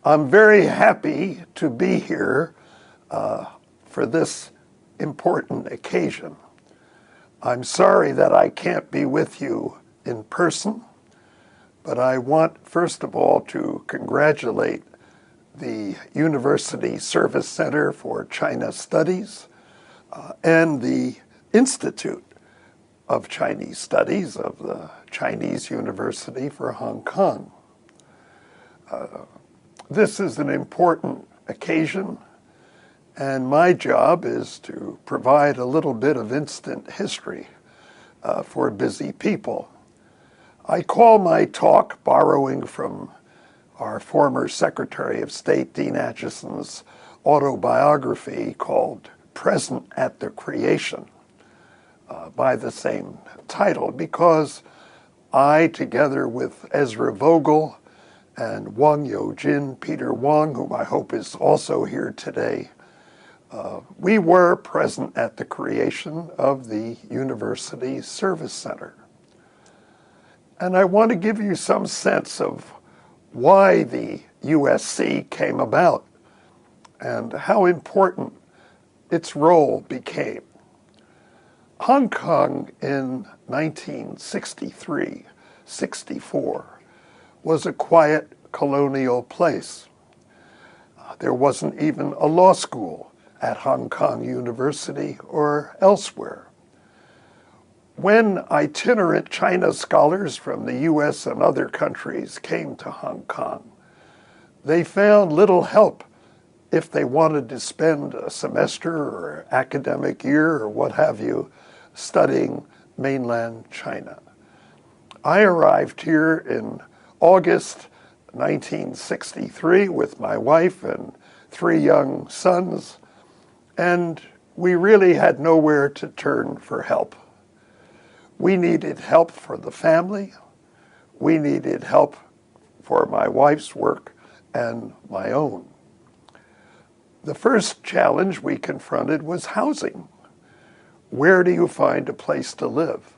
I'm very happy to be here for this important occasion. I'm sorry that I can't be with you in person, but I want, first of all, to congratulate the University Service Center for China Studies and the Institute of Chinese Studies of the Chinese University for Hong Kong. This is an important occasion, and my job is to provide a little bit of instant history for busy people. I call my talk, borrowing from our former Secretary of State, Dean Acheson's autobiography called Present at the Creation, by the same title, because I, together with Ezra Vogel and Wang Yo-jin, Peter Wang, whom I hope is also here today, we were present at the creation of the University Service Center. And I want to give you some sense of why the USC came about and how important its role became. Hong Kong in 1963-64 was a quiet colonial place. There wasn't even a law school at Hong Kong University or elsewhere. When itinerant China scholars from the US and other countries came to Hong Kong, they found little help if they wanted to spend a semester or academic year or what have you studying mainland China. I arrived here in August 1963 with my wife and 3 young sons, and we really had nowhere to turn for help. We needed help for the family. We needed help for my wife's work and my own. The first challenge we confronted was housing. Where do you find a place to live?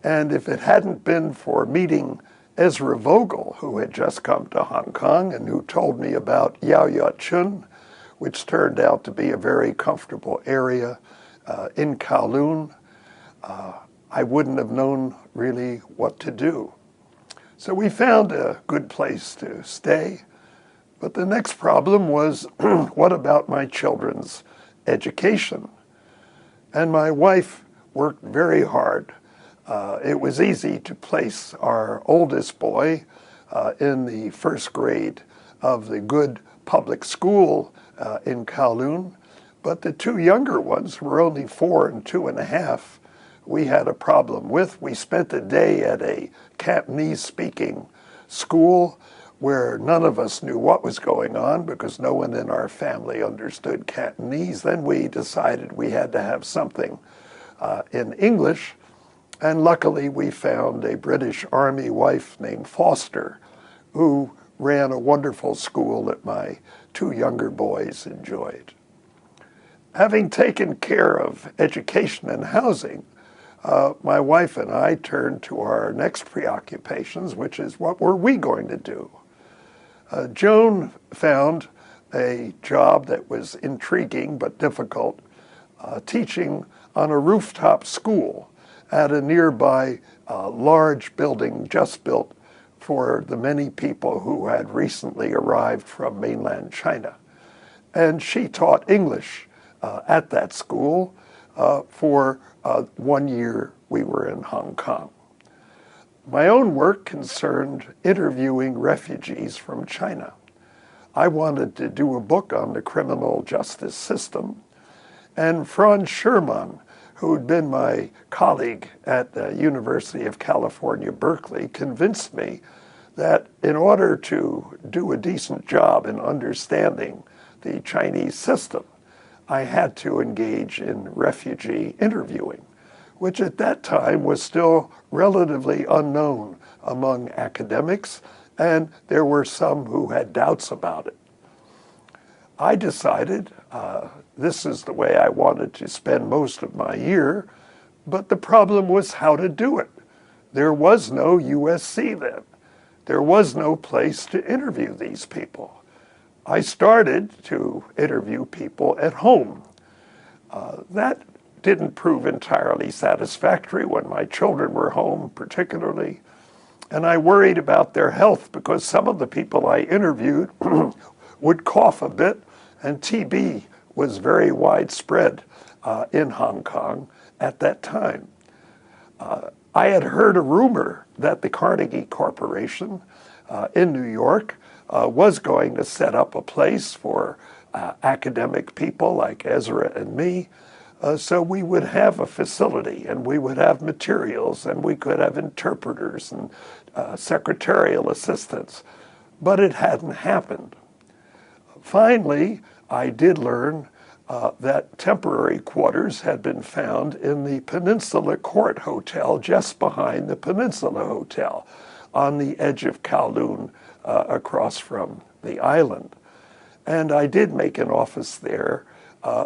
And if it hadn't been for meeting Ezra Vogel, who had just come to Hong Kong and who told me about Chen, which turned out to be a very comfortable area in Kowloon, I wouldn't have known really what to do. So we found a good place to stay. But the next problem was, what about my children's education? And my wife worked very hard. It was easy to place our oldest boy in the first grade of the good public school in Kowloon, but the 2 younger ones who were only 4 and 2.5, we had a problem with. We spent a day at a Cantonese-speaking school where none of us knew what was going on because no one in our family understood Cantonese. Then we decided we had to have something in English, and luckily we found a British Army wife named Foster who ran a wonderful school that my 2 younger boys enjoyed. Having taken care of education and housing, my wife and I turned to our next preoccupations, which is what were we going to do? Joan found a job that was intriguing but difficult, teaching on a rooftop school at a nearby large building just built for the many people who had recently arrived from mainland China. And she taught English at that school for 1 year we were in Hong Kong. My own work concerned interviewing refugees from China. I wanted to do a book on the criminal justice system, and Franz Schermann, who had been my colleague at the University of California, Berkeley, convinced me that in order to do a decent job in understanding the Chinese system, I had to engage in refugee interviewing, which at that time was still relatively unknown among academics, and there were some who had doubts about it. I decided this is the way I wanted to spend most of my year, but the problem was how to do it. There was no USC then. there was no place to interview these people. I started to interview people at home. That didn't prove entirely satisfactory when my children were home, particularly. And I worried about their health because some of the people I interviewed would cough a bit, and TB was very widespread in Hong Kong at that time. I had heard a rumor that the Carnegie Corporation in New York was going to set up a place for academic people like Ezra and me, so we would have a facility and we would have materials and we could have interpreters and secretarial assistants, but it hadn't happened. Finally, I did learn that temporary quarters had been found in the Peninsula Court Hotel just behind the Peninsula Hotel on the edge of Kowloon across from the island. And I did make an office there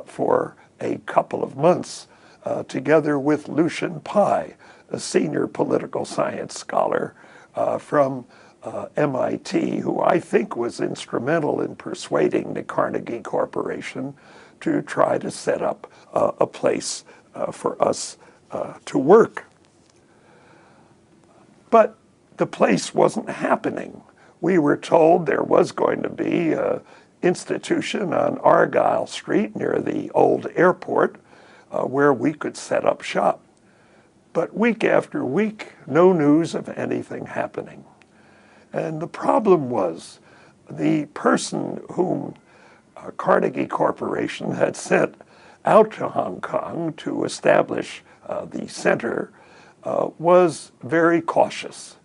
for a couple of months together with Lucian Pai, a senior political science scholar from MIT, who I think was instrumental in persuading the Carnegie Corporation to try to set up a place for us to work. But the place wasn't happening. We were told there was going to be an institution on Argyle Street near the old airport where we could set up shop. But week after week, no news of anything happening. And the problem was the person whom Carnegie Corporation had sent out to Hong Kong to establish the center was very cautious.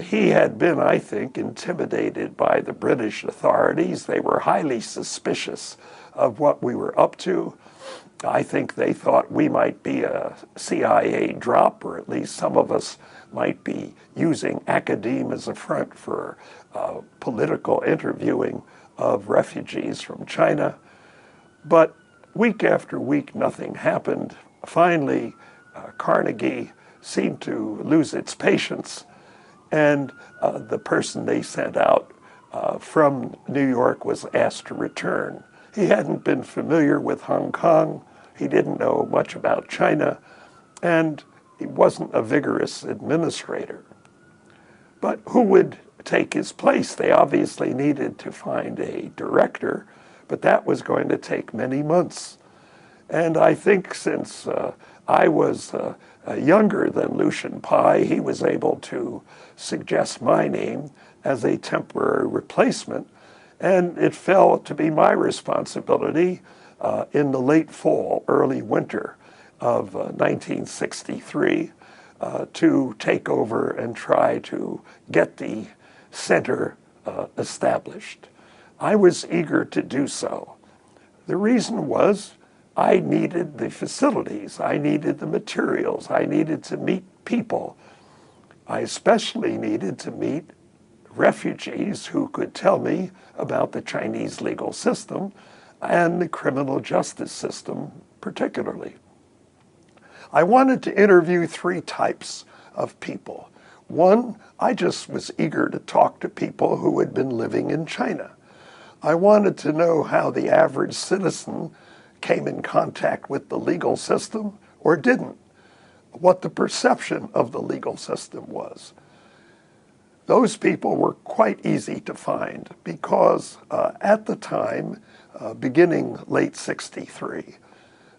He had been, I think, intimidated by the British authorities. They were highly suspicious of what we were up to. I think they thought we might be a CIA drop, or at least some of us might be using academe as a front for political interviewing of refugees from China. But week after week, nothing happened. Finally, Carnegie seemed to lose its patience, and the person they sent out from New York was asked to return. He hadn't been familiar with Hong Kong, he didn't know much about China, and he wasn't a vigorous administrator. But who would take his place? They obviously needed to find a director, but that was going to take many months. And I think since I was younger than Lucian Pai, he was able to suggest my name as a temporary replacement, and it fell to be my responsibility in the late fall, early winter of 1963 to take over and try to get the center established. I was eager to do so. The reason was I needed the facilities, I needed the materials, I needed to meet people. I especially needed to meet refugees who could tell me about the Chinese legal system and the criminal justice system particularly. I wanted to interview three types of people. One, I just was eager to talk to people who had been living in China. I wanted to know how the average citizen came in contact with the legal system or didn't, what the perception of the legal system was. Those people were quite easy to find because at the time, beginning late 63,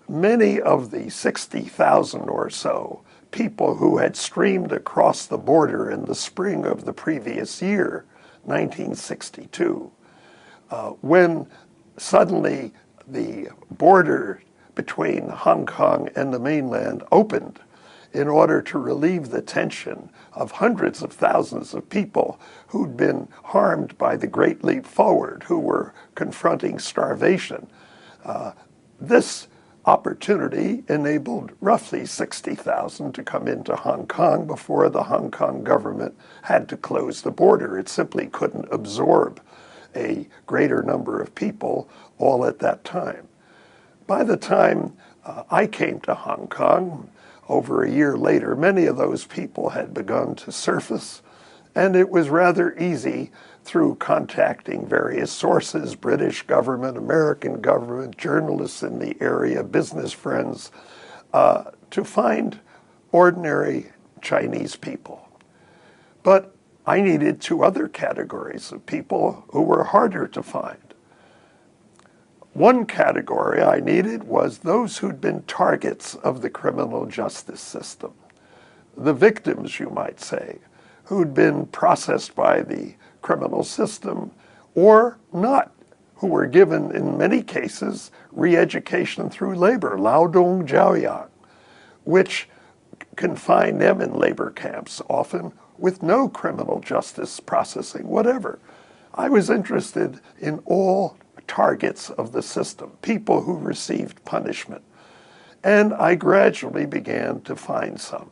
many of the 60,000 or so people who had streamed across the border in the spring of the previous year, 1962, when suddenly the border between Hong Kong and the mainland opened in order to relieve the tension of hundreds of thousands of people who'd been harmed by the Great Leap Forward, who were confronting starvation. This opportunity enabled roughly 60,000 to come into Hong Kong before the Hong Kong government had to close the border. It simply couldn't absorb a greater number of people all at that time. By the time I came to Hong Kong, over a year later, many of those people had begun to surface, And it was rather easy through contacting various sources, British government, American government, journalists in the area, business friends, to find ordinary Chinese people. But I needed two other categories of people who were harder to find. One category I needed was those who'd been targets of the criminal justice system, the victims, you might say, who'd been processed by the criminal system or not, who were given, in many cases, re-education through labor, 劳动教养, which confined them in labor camps, often with no criminal justice processing, whatever. I was interested in all targets of the system, people who received punishment. And I gradually began to find some.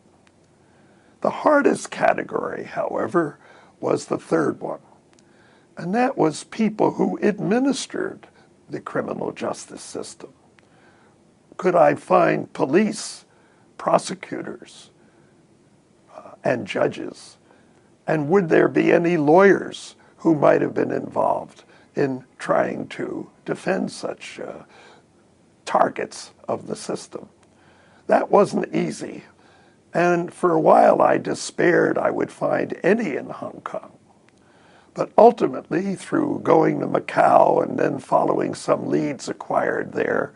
The hardest category, however, was the third one. And that was people who administered the criminal justice system. Could I find police, prosecutors, and judges? And would there be any lawyers who might have been involved in trying to defend such targets of the system? That wasn't easy. And for a while I despaired I would find any in Hong Kong. But ultimately, through going to Macau and then following some leads acquired there,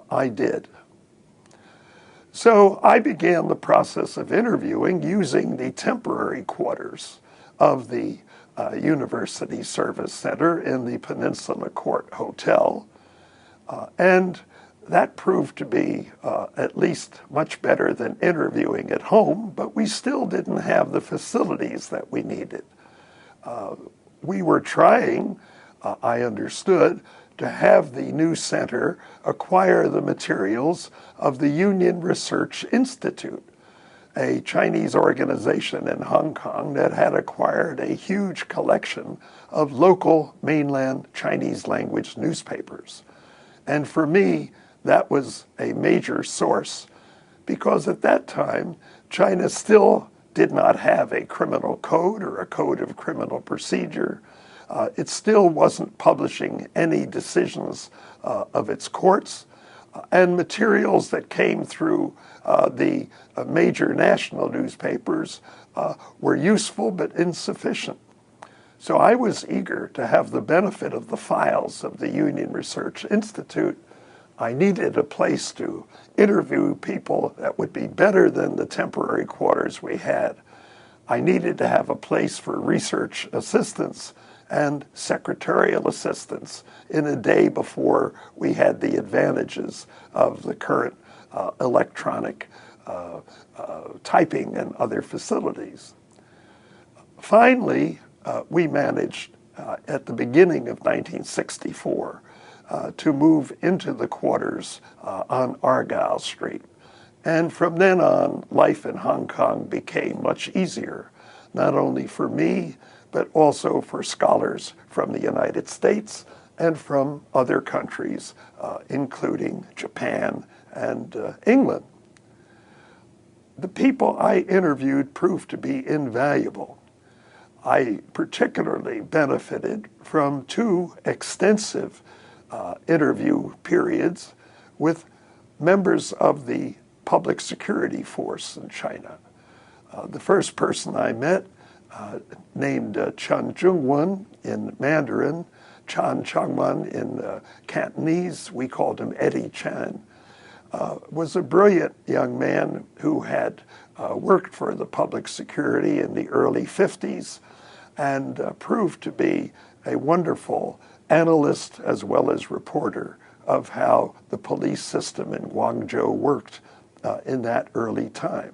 I did. So I began the process of interviewing using the temporary quarters of the University Service Center in the Peninsula Court Hotel. And that proved to be at least much better than interviewing at home, but we still didn't have the facilities that we needed. We were trying, I understood, to have the new center acquire the materials of the Union Research Institute, a Chinese organization in Hong Kong that had acquired a huge collection of local mainland Chinese language newspapers. And for me, that was a major source because at that time, China still did not have a criminal code or a code of criminal procedure. It still wasn't publishing any decisions of its courts, and materials that came through the major national newspapers were useful but insufficient. So I was eager to have the benefit of the files of the Union Research Institute. I needed a place to interview people that would be better than the temporary quarters we had. I needed to have a place for research assistants and secretarial assistants in a day before we had the advantages of the current electronic typing and other facilities. Finally, we managed at the beginning of 1964 to move into the quarters on Argyle Street. And from then on, life in Hong Kong became much easier, not only for me, but also for scholars from the United States and from other countries, including Japan and England. The people I interviewed proved to be invaluable. I particularly benefited from two extensive interview periods with members of the public security force in China. The first person I met, named Chen in Mandarin, Chan Changman in Cantonese, we called him Eddie Chen, was a brilliant young man who had worked for the public security in the early 50s and proved to be a wonderful analyst as well as reporter of how the police system in Guangzhou worked in that early time.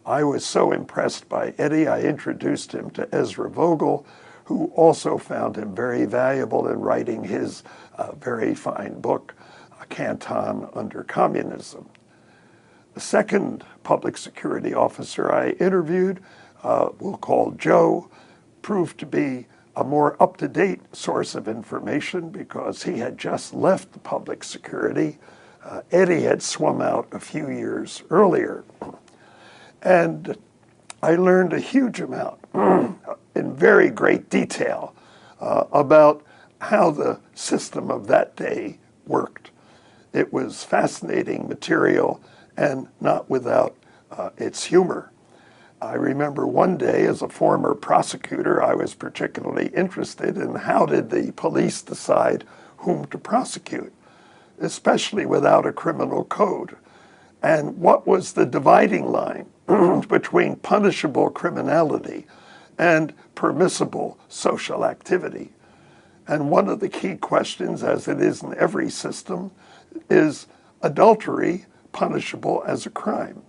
I was so impressed by Eddie, I introduced him to Ezra Vogel, who also found him very valuable in writing his very fine book, Canton Under Communism. The second public security officer I interviewed, we'll call Joe, proved to be a more up-to-date source of information because he had just left the public security. Eddie had swum out a few years earlier. And I learned a huge amount in very great detail about how the system of that day worked. It was fascinating material and not without its humor. I remember one day, as a former prosecutor, I was particularly interested in how did the police decide whom to prosecute, especially without a criminal code. And what was the dividing line between punishable criminality and permissible social activity? And one of the key questions, as it is in every system, is adultery punishable as a crime?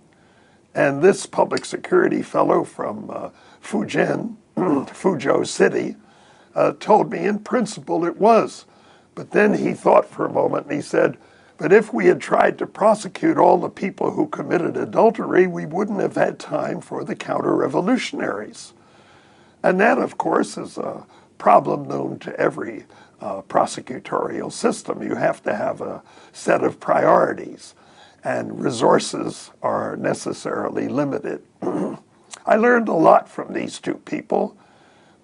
And this public security fellow from Fuzhou City, told me in principle it was. But then he thought for a moment and he said, but if we had tried to prosecute all the people who committed adultery, we wouldn't have had time for the counter-revolutionaries. And that, of course, is a problem known to every prosecutorial system. You have to have a set of priorities, and resources are necessarily limited. I learned a lot from these two people,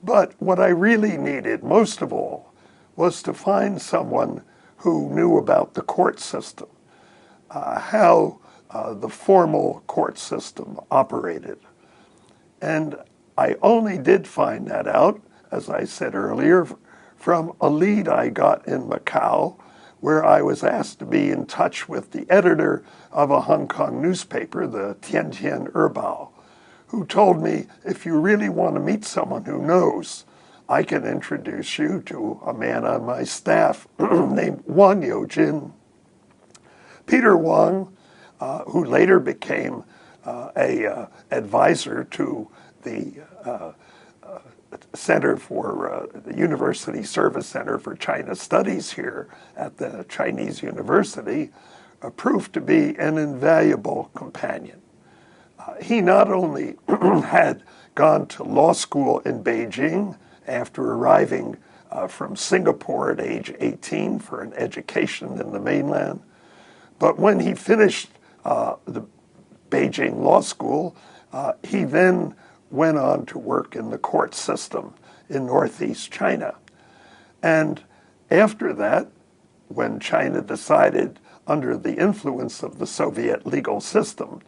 but what I really needed most of all was to find someone who knew about the court system, how the formal court system operated. And I only did find that out, as I said earlier, from a lead I got in Macau, where I was asked to be in touch with the editor of a Hong Kong newspaper, the Tiantian Erbao, who told me, if you really want to meet someone who knows, I can introduce you to a man on my staff named Wang Youjin. Peter Wang, who later became an advisor to the Center for the University Service Center for China Studies here at the Chinese University, proved to be an invaluable companion. He not only had gone to law school in Beijing after arriving from Singapore at age 18 for an education in the mainland, but when he finished the Beijing Law School, he then went on to work in the court system in Northeast China. And after that, when China decided, under the influence of the Soviet legal system,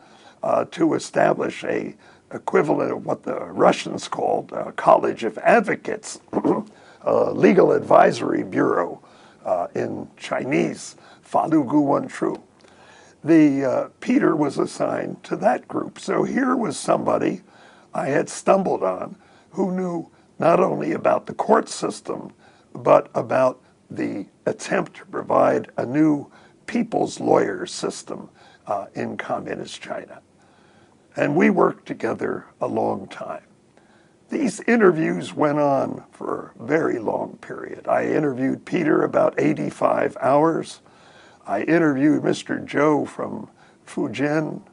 to establish a equivalent of what the Russians called a College of Advocates, a legal advisory bureau in Chinese, Falu Gu Wen Tru. Peter was assigned to that group. So here was somebody I had stumbled on who knew not only about the court system, but about the attempt to provide a new people's lawyer system in communist China. And we worked together a long time. These interviews went on for a very long period. I interviewed Peter about 85 hours. I interviewed Mr. Zhou from Fujian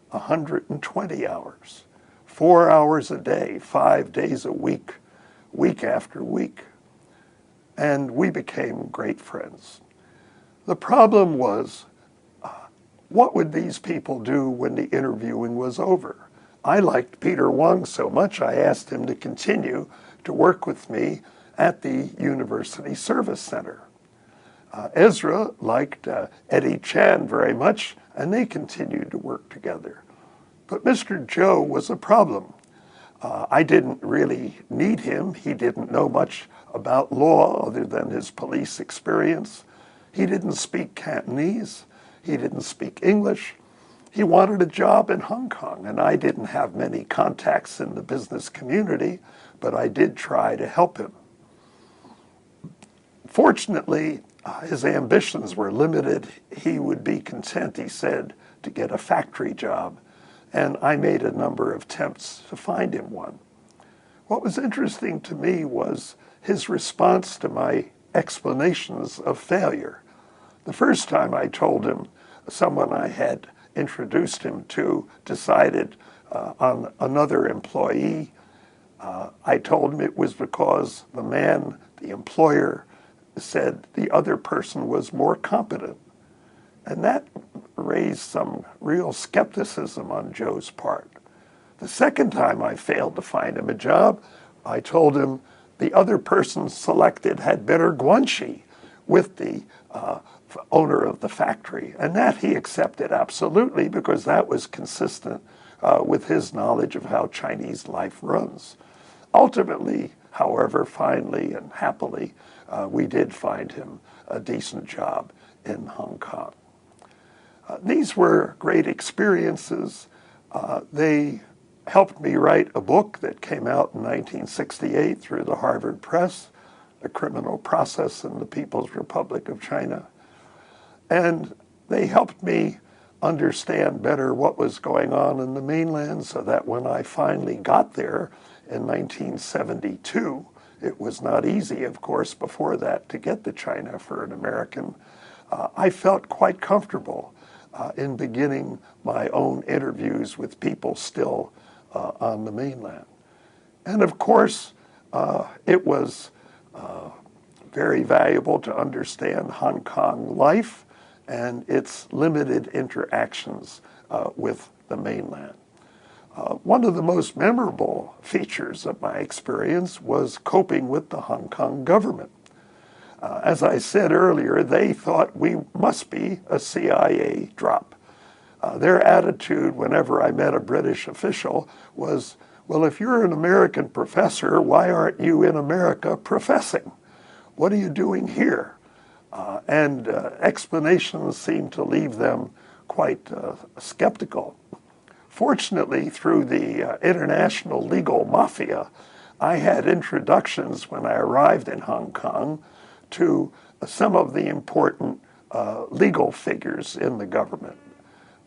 120 hours. 4 hours a day, 5 days a week, week after week. And we became great friends. The problem was, what would these people do when the interviewing was over? I liked Peter Wang so much, I asked him to continue to work with me at the University Service Center. Ezra liked Eddie Chen very much, and they continued to work together. But Mr. Zhou was a problem. I didn't really need him. He didn't know much about law other than his police experience. He didn't speak Cantonese. He didn't speak English. He wanted a job in Hong Kong, and I didn't have many contacts in the business community, but I did try to help him. Fortunately, his ambitions were limited. He would be content, he said, to get a factory job, and I made a number of attempts to find him one. What was interesting to me was his response to my explanations of failure. The first time I told him, someone I had introduced him to decided on another employee, I told him it was because the employer, said the other person was more competent. And that raised some real skepticism on Joe's part. The second time I failed to find him a job, I told him the other person selected had better guanxi with the owner of the factory. And that he accepted absolutely, because that was consistent with his knowledge of how Chinese life runs. Ultimately, however, finally and happily, we did find him a decent job in Hong Kong. These were great experiences. They helped me write a book that came out in 1968 through the Harvard Press, The Criminal Process in the People's Republic of China. And they helped me understand better what was going on in the mainland, so that when I finally got there in 1972, it was not easy, of course, before that to get to China for an American. I felt quite comfortable in beginning my own interviews with people still on the mainland. And of course, it was very valuable to understand Hong Kong life and its limited interactions with the mainland. One of the most memorable features of my experience was coping with the Hong Kong government. As I said earlier, they thought we must be a CIA drop. Their attitude whenever I met a British official was, well, if you're an American professor, why aren't you in America professing? What are you doing here? And explanations seemed to leave them quite skeptical. Fortunately, through the international legal mafia, I had introductions when I arrived in Hong Kong to some of the important legal figures in the government.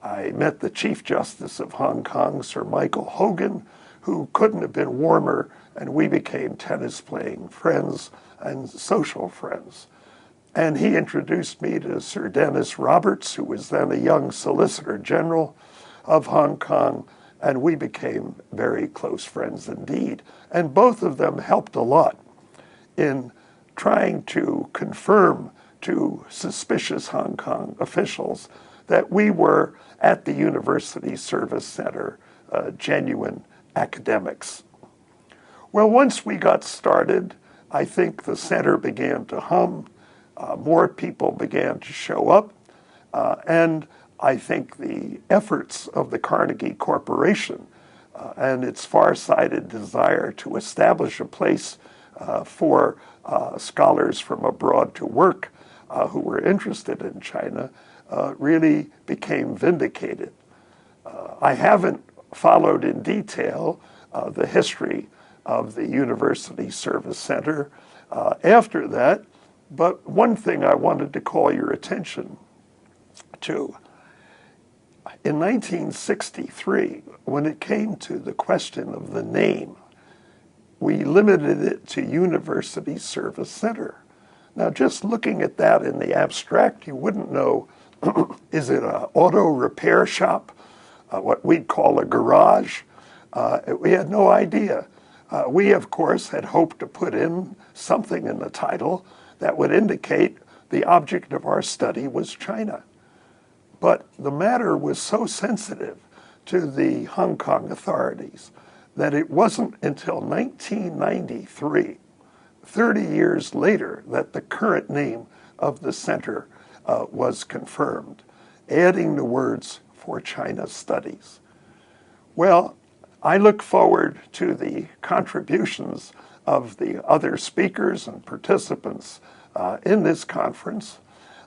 I met the Chief Justice of Hong Kong, Sir Michael Hogan, who couldn't have been warmer, and we became tennis-playing friends and social friends. And he introduced me to Sir Dennis Roberts, who was then a young Solicitor General of Hong Kong, and we became very close friends indeed. And both of them helped a lot in trying to confirm to suspicious Hong Kong officials that we were at the University Service Center genuine academics. Well, once we got started, I think the center began to hum, more people began to show up, and I think the efforts of the Carnegie Corporation and its far-sighted desire to establish a place for scholars from abroad to work who were interested in China really became vindicated. I haven't followed in detail the history of the University Service Center after that, but one thing I wanted to call your attention to. In 1963, when it came to the question of the name, we limited it to University Service Center. Now, just looking at that in the abstract, you wouldn't know, is it an auto repair shop, what we'd call a garage? We had no idea. We, of course, had hoped to put in something in the title that would indicate the object of our study was China. But the matter was so sensitive to the Hong Kong authorities that it wasn't until 1993, 30 years later, that the current name of the center was confirmed, adding the words "for China Studies." Well, I look forward to the contributions of the other speakers and participants in this conference.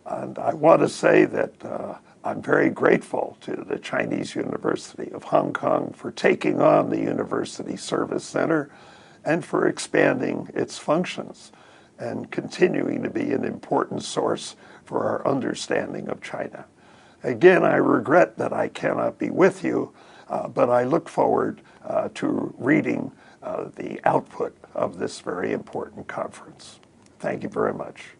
And I want to say that I'm very grateful to the Chinese University of Hong Kong for taking on the University Service Center and for expanding its functions and continuing to be an important source for our understanding of China. Again, I regret that I cannot be with you, but I look forward to reading the output of this very important conference. Thank you very much.